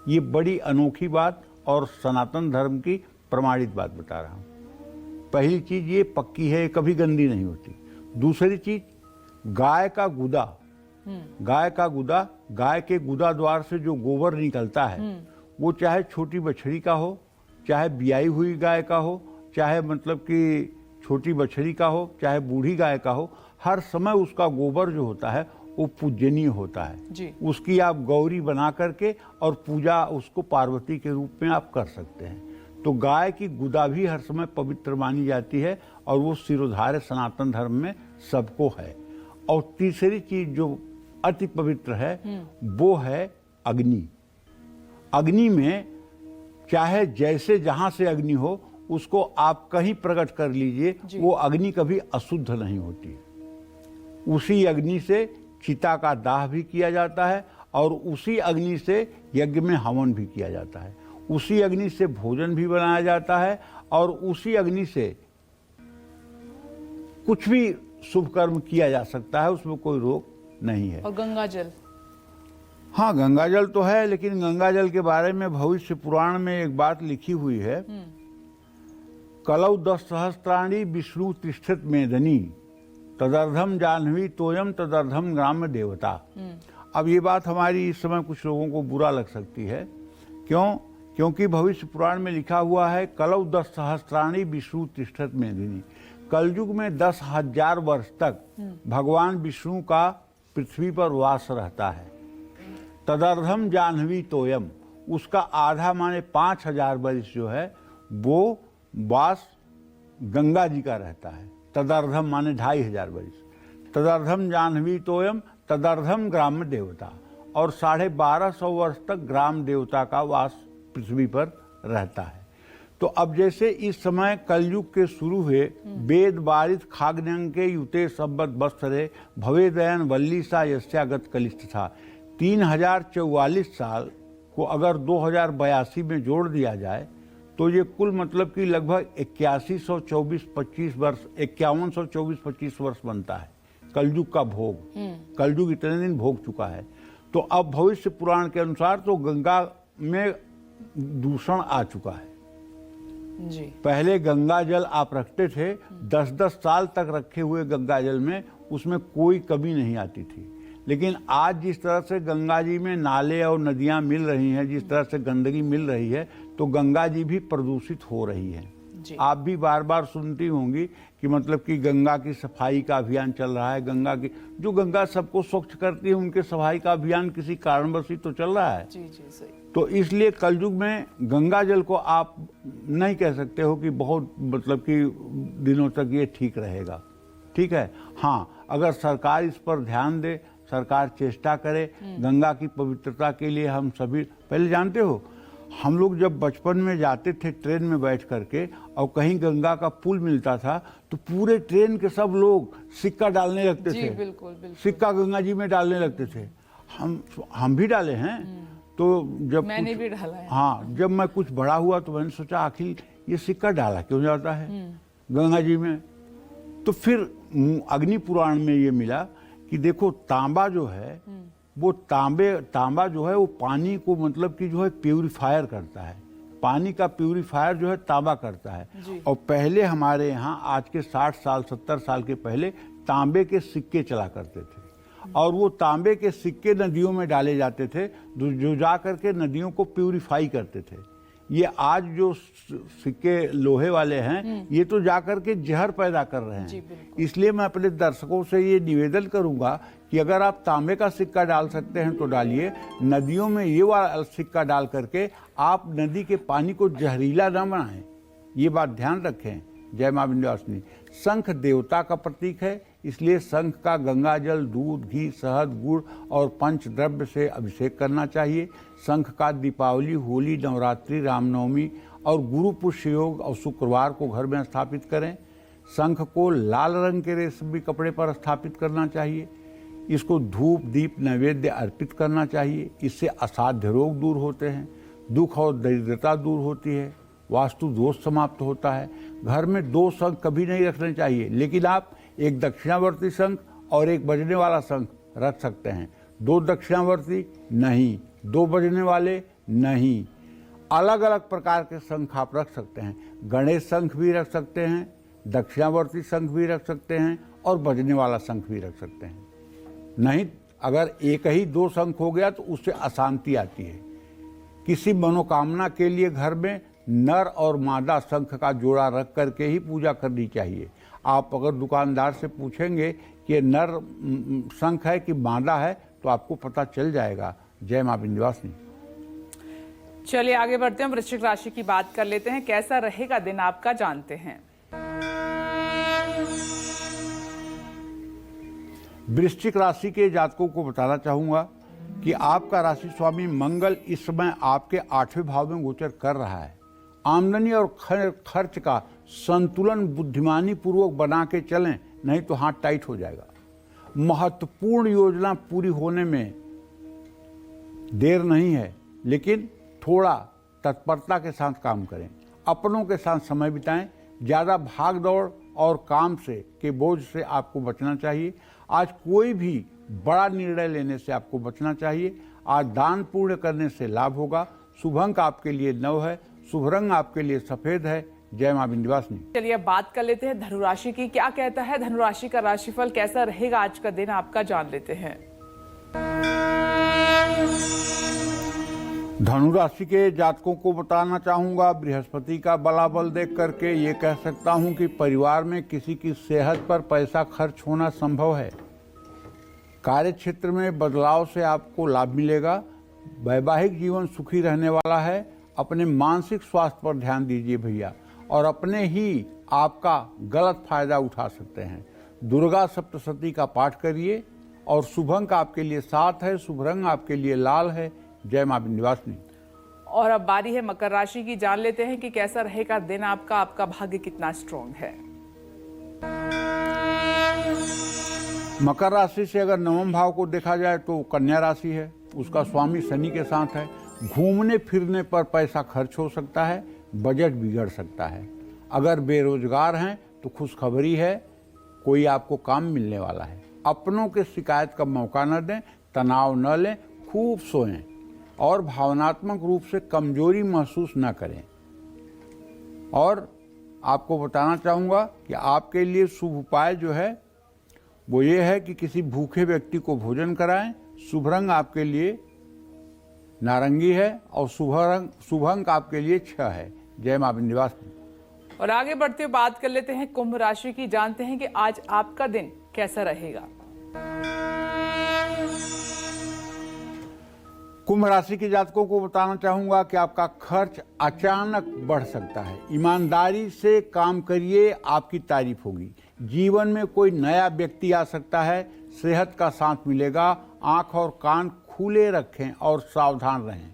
ये बड़ी अनोखी बात और सनातन धर्म की प्रमाणित बात बता रहा हूँ। पहली चीज ये पक्की है, कभी गंदी नहीं होती। दूसरी चीज, गाय का गुदा, गाय के गुदा द्वार से जो गोबर निकलता है वो चाहे छोटी बछड़ी का हो, चाहे बियाई हुई गाय का हो, चाहे मतलब कि छोटी बछड़ी का हो, चाहे बूढ़ी गाय का हो, हर समय उसका गोबर जो होता है वो पूजनीय होता है जी। उसकी आप गौरी बना करके और पूजा उसको पार्वती के रूप में आप कर सकते हैं। तो गाय की गुदा भी हर समय पवित्र मानी जाती है और वो सिरोधार्य सनातन धर्म में सबको है। और तीसरी चीज जो अति पवित्र है वो है अग्नि। अग्नि में चाहे जैसे जहां से अग्नि हो उसको आप कहीं प्रकट कर लीजिए, वो अग्नि कभी अशुद्ध नहीं होती। उसी अग्नि से चिता का दाह भी किया जाता है और उसी अग्नि से यज्ञ में हवन भी किया जाता है। उसी अग्नि से भोजन भी बनाया जाता है और उसी अग्नि से कुछ भी शुभ कर्म किया जा सकता है, उसमें कोई रोक नहीं है। और गंगा जल? हाँ, गंगा जल तो है, लेकिन गंगा जल के बारे में भविष्य पुराण में एक बात लिखी हुई है, कलौ 10 सहस्त्राणी विष्णु तिष्ठित मेदनी तदर्धम जाह्नवी तोयम तदर्धम ग्राम्य देवता। अब ये बात हमारी इस समय कुछ लोगों को बुरा लग सकती है। क्योंकि भविष्य पुराण में लिखा हुआ है कलौ 10 सहस्त्राणी विष्णु तिष्ठित मेदिनी। कलयुग में 10,000 वर्ष तक भगवान विष्णु का पृथ्वी पर वास रहता है। तदर्धम जाह्नवी तोयम, उसका आधा माने 5,000 वर्ष जो है वो वास गंगा जी का रहता है। तदर्धम माने 2,500 वर्ष। तदर्धम जाह्नवी तोयम तदर्धम ग्राम्य देवता, और 1250 वर्ष तक ग्राम देवता का वास पृथ्वी पर रहता है। तो अब जैसे इस समय कलयुग के शुरू हुए वेद बारित खाग्न्यंके युते सब्बत वत्सरे भवेदयन वल्लीसा यस्यागत कलिष्ठ था। 3044 साल को अगर 2082 में जोड़ दिया जाए तो ये कुल मतलब कि लगभग 8124-25 वर्ष, 5124-25 वर्ष बनता है कलयुग का भोग। कलयुग इतने दिन भोग चुका है। तो अब भविष्य पुराण के अनुसार तो गंगा में दूषण आ चुका है, जी। पहले गंगा जल आप रखते थे, 10-10 साल तक रखे हुए गंगा जल में उसमें कोई कमी नहीं आती थी। लेकिन आज जिस तरह से गंगा जी में नाले और नदियां मिल रही हैं, जिस तरह से गंदगी मिल रही है, तो गंगा जी भी प्रदूषित हो रही है। जी। आप भी बार बार सुनती होंगी कि मतलब कि गंगा की सफाई का अभियान चल रहा है। जो गंगा सबको स्वच्छ करती है, उनके सफाई का अभियान किसी कारणवश ही तो चल रहा है। जी जी सही। तो इसलिए कलयुग में गंगा जल को आप नहीं कह सकते हो कि बहुत मतलब कि दिनों तक ये ठीक रहेगा। ठीक है, हाँ, अगर सरकार इस पर ध्यान दे, सरकार चेष्टा करे, गंगा की पवित्रता के लिए हम सभी, पहले जानते हो हम लोग जब बचपन में जाते थे ट्रेन में बैठ करके और कहीं गंगा का पुल मिलता था तो पूरे ट्रेन के सब लोग सिक्का डालने लगते जी, थे। बिल्कुल बिल्कुल। सिक्का गंगा जी में डालने लगते थे। हम भी डाले हैं। तो जब मैंने भी डाला है। हाँ, जब मैं कुछ बड़ा हुआ तो मैंने सोचा आखिर ये सिक्का डाला क्यों जाता है गंगा जी में। तो फिर अग्नि पुराण में ये मिला कि देखो तांबा जो है वो तांबा जो है वो पानी को मतलब कि जो है प्यूरिफायर करता है। पानी का प्यूरिफायर जो है तांबा करता है। और पहले हमारे यहाँ आज के 60 साल 70 साल के पहले तांबे के सिक्के चला करते थे और वो तांबे के सिक्के नदियों में डाले जाते थे जो जा करके नदियों को प्यूरिफाई करते थे। ये आज जो सिक्के लोहे वाले हैं ये तो जाकर के जहर पैदा कर रहे हैं। इसलिए मैं अपने दर्शकों से ये निवेदन करूंगा कि अगर आप तांबे का सिक्का डाल सकते हैं तो डालिए। नदियों में ये वाला सिक्का डाल करके आप नदी के पानी को जहरीला न बनाएं, ये बात ध्यान रखें। जय मां विंध्यवासिनी। शंख देवता का प्रतीक है, इसलिए शंख का गंगा जल, दूध, घी, शहद, गुड़ और पंचद्रव्य से अभिषेक करना चाहिए। शंख का दीपावली, होली, नवरात्रि, रामनवमी और गुरु पुष्य योग और शुक्रवार को घर में स्थापित करें। शंख को लाल रंग के रेशमी कपड़े पर स्थापित करना चाहिए। इसको धूप, दीप, नैवेद्य अर्पित करना चाहिए। इससे असाध्य रोग दूर होते हैं, दुख और दरिद्रता दूर होती है, वास्तु दोष समाप्त होता है। घर में 2 शंख कभी नहीं रखने चाहिए, लेकिन आप एक दक्षिणावर्ती शंख और एक बजने वाला शंख रख सकते हैं। 2 दक्षिणावर्ती नहीं, 2 बजने वाले नहीं। अलग अलग प्रकार के शंख आप रख सकते हैं। गणेश शंख भी रख सकते हैं, दक्षिणावर्ती शंख भी रख सकते हैं और बजने वाला शंख भी रख सकते हैं। नहीं, अगर एक ही 2 शंख हो गया तो उससे अशांति आती है। किसी मनोकामना के लिए घर में नर और मादा शंख का जोड़ा रख करके ही पूजा करनी चाहिए। आप अगर दुकानदार से पूछेंगे कि ये नर शंख है कि मादा है तो आपको पता चल जाएगा। जय मां विंध्यवासिनी। चलिए आगे बढ़ते हैं, वृश्चिक राशि की बात कर लेते हैं। कैसा रहेगा दिन आपका, जानते हैं। वृश्चिक राशि के जातकों को बताना चाहूंगा कि आपका राशि स्वामी मंगल इस समय आपके 8वें भाव में गोचर कर रहा है। आमदनी और खर्च का संतुलन बुद्धिमानी पूर्वक बना के चलें, नहीं तो हाथ टाइट हो जाएगा। महत्वपूर्ण योजना पूरी होने में देर नहीं है, लेकिन थोड़ा तत्परता के साथ काम करें। अपनों के साथ समय बिताएं। ज़्यादा भाग दौड़ और काम से के बोझ से आपको बचना चाहिए। आज कोई भी बड़ा निर्णय लेने से आपको बचना चाहिए। आज दान पुण्य करने से लाभ होगा। शुभ अंक आपके लिए 9 है। शुभ रंग आपके लिए सफेद है। जय मां विंध्यवासिनी। चलिए अब बात कर लेते हैं धनुराशि की। क्या कहता है धनुराशि का राशिफल, कैसा रहेगा आज का दिन आपका, जान लेते हैं। धनुराशि के जातकों को बताना चाहूंगा, बृहस्पति का बलाबल देख करके ये कह सकता हूं कि परिवार में किसी की सेहत पर पैसा खर्च होना संभव है। कार्य क्षेत्र में बदलाव से आपको लाभ मिलेगा। वैवाहिक जीवन सुखी रहने वाला है। अपने मानसिक स्वास्थ्य पर ध्यान दीजिए भैया, और अपने ही आपका गलत फायदा उठा सकते हैं। दुर्गा सप्तशती का पाठ करिए और शुभ अंक आपके लिए 7 है। शुभ रंग आपके लिए लाल है। जय मां विंध्यवासिनी। और अब बारी है मकर राशि की, जान लेते हैं कि कैसा रहेगा दिन आपका, आपका भाग्य कितना स्ट्रॉन्ग है। मकर राशि से अगर 9वें भाव को देखा जाए तो कन्या राशि है। उसका स्वामी शनि के साथ है। घूमने फिरने पर पैसा खर्च हो सकता है, बजट बिगड़ सकता है। अगर बेरोजगार हैं तो खुशखबरी है, कोई आपको काम मिलने वाला है। अपनों के शिकायत का मौका न दें, तनाव न लें, खूब सोएं और भावनात्मक रूप से कमजोरी महसूस न करें। और आपको बताना चाहूँगा कि आपके लिए शुभ उपाय जो है वो ये है कि किसी भूखे व्यक्ति को भोजन कराएं। शुभ रंग आपके लिए नारंगी है और शुभ अंक आपके लिए 6 है। जय मां विंध्यवासिनी। और आगे बढ़ते हुए बात कर लेते हैं कुंभ राशि की। जानते हैं कि आज आपका दिन कैसा रहेगा। कुंभ राशि के जातकों को बताना चाहूंगा कि आपका खर्च अचानक बढ़ सकता है। ईमानदारी से काम करिए, आपकी तारीफ होगी। जीवन में कोई नया व्यक्ति आ सकता है। सेहत का साथ मिलेगा। आंख और कान खुले रखें और सावधान रहें।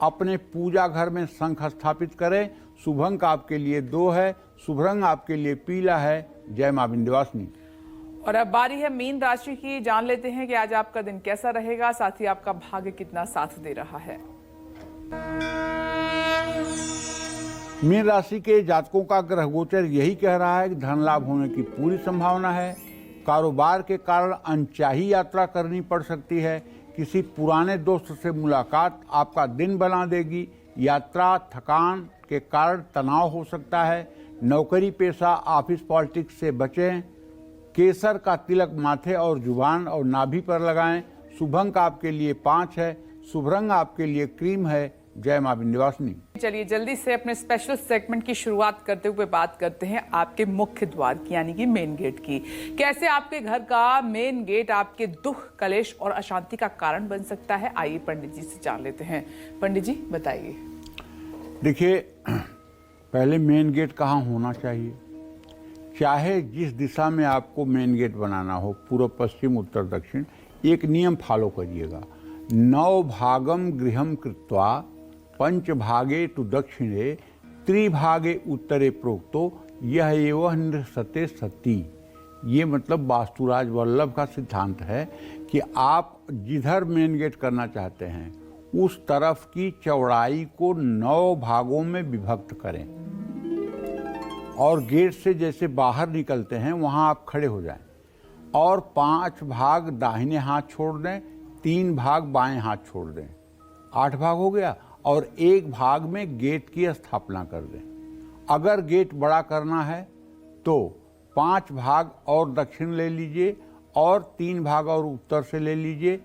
अपने पूजा घर में शंख स्थापित करें। शुभ अंक आपके लिए 2 है। शुभ रंग आपके लिए पीला है। जय मां विंध्यवासिनी। और अब बारी है मीन राशि की। जान लेते हैं कि आज आपका दिन कैसा रहेगा, साथ ही आपका भाग्य कितना साथ दे रहा है। मीन राशि के जातकों का ग्रह गोचर यही कह रहा है कि धन लाभ होने की पूरी संभावना है। कारोबार के कारण अनचाही यात्रा करनी पड़ सकती है। किसी पुराने दोस्त से मुलाकात आपका दिन बना देगी। यात्रा थकान के कारण तनाव हो सकता है। नौकरी पेशा ऑफिस पॉलिटिक्स से बचें। केसर का तिलक माथे और जुबान और नाभि पर लगाएं। शुभ अंक आपके लिए 5 है। शुभ रंग आपके लिए क्रीम है। जय मां विंध्यवासिनी। चलिए जल्दी से अपने स्पेशल सेगमेंट की शुरुआत करते हुए बात करते हैं आपके मुख्य द्वार की, यानी कि मेन गेट की। कैसे आपके घर का मेन गेट आपके दुख, कलेश और अशांति का कारण बन सकता है, आइए पंडित जी से जान लेते हैं। पंडित जी बताइए। देखिए, पहले मेन गेट कहाँ होना चाहिए। चाहे जिस दिशा में आपको मेन गेट बनाना हो, पूर्व पश्चिम उत्तर दक्षिण, एक नियम फॉलो करिएगा। 9 भागम गृहम कृत्वा पंचभागे तु दक्षिणे त्रिभागे उत्तरे प्रोक्तो यह एवं नृसते सती। ये मतलब वास्तुराज वल्लभ का सिद्धांत है कि आप जिधर मेन गेट करना चाहते हैं उस तरफ की चौड़ाई को 9 भागों में विभक्त करें और गेट से जैसे बाहर निकलते हैं वहां आप खड़े हो जाएं और 5 भाग दाहिने हाथ छोड़ दें, 3 भाग बाएं हाथ छोड़ दें, 8 भाग हो गया। और 1 भाग में गेट की स्थापना कर दें। अगर गेट बड़ा करना है तो 5 भाग और दक्षिण ले लीजिए और 3 भाग और उत्तर से ले लीजिए,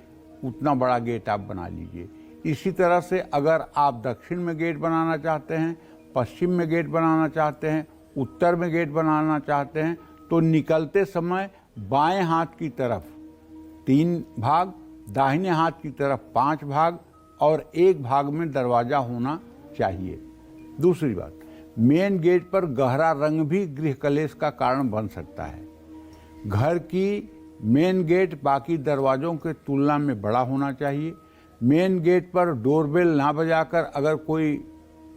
उतना बड़ा गेट आप बना लीजिए। इसी तरह से अगर आप दक्षिण में गेट बनाना चाहते हैं, पश्चिम में गेट बनाना चाहते हैं, उत्तर में गेट बनाना चाहते हैं, तो निकलते समय बाएं हाथ की तरफ 3 भाग, दाहिने हाथ की तरफ 5 भाग और 1 भाग में दरवाजा होना चाहिए। दूसरी बात, मेन गेट पर गहरा रंग भी गृह कलेश का कारण बन सकता है। घर की मेन गेट बाकी दरवाजों के तुलना में बड़ा होना चाहिए। मेन गेट पर डोरबेल ना बजाकर अगर कोई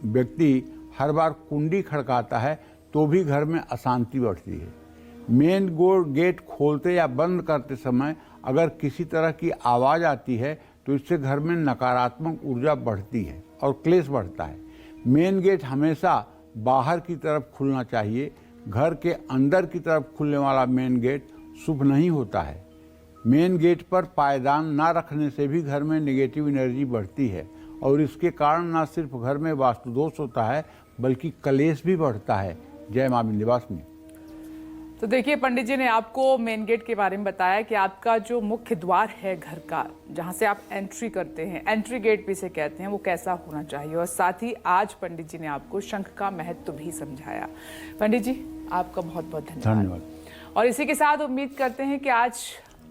व्यक्ति हर बार कुंडी खड़काता है तो भी घर में अशांति बढ़ती है। मेन गेट खोलते या बंद करते समय अगर किसी तरह की आवाज़ आती है तो इससे घर में नकारात्मक ऊर्जा बढ़ती है और क्लेश बढ़ता है। मेन गेट हमेशा बाहर की तरफ खुलना चाहिए। घर के अंदर की तरफ खुलने वाला मेन गेट शुभ नहीं होता है। मेन गेट पर पायदान ना रखने से भी घर में नेगेटिव एनर्जी बढ़ती है और इसके कारण न सिर्फ घर में वास्तु दोष होता है बल्कि कलेश भी बढ़ता है। जय मां विंध्यवासिनी। तो देखिए, पंडित जी ने आपको मेन गेट के बारे में बताया कि आपका जो मुख्य द्वार है घर का, जहां से आप एंट्री करते हैं, एंट्री गेट भी इसे कहते हैं, वो कैसा होना चाहिए। और साथ ही आज पंडित जी ने आपको शंख का महत्व भी समझाया। पंडित जी आपका बहुत बहुत धन्यवाद। और इसी के साथ उम्मीद करते हैं कि आज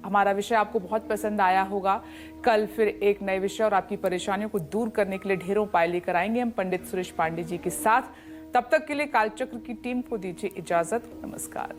हमारा विषय आपको बहुत पसंद आया होगा। कल फिर एक नए विषय और आपकी परेशानियों को दूर करने के लिए ढेरों उपाय लेकर आएंगे हम पंडित सुरेश पांडे जी के साथ। तब तक के लिए कालचक्र की टीम को दीजिए इजाजत। नमस्कार।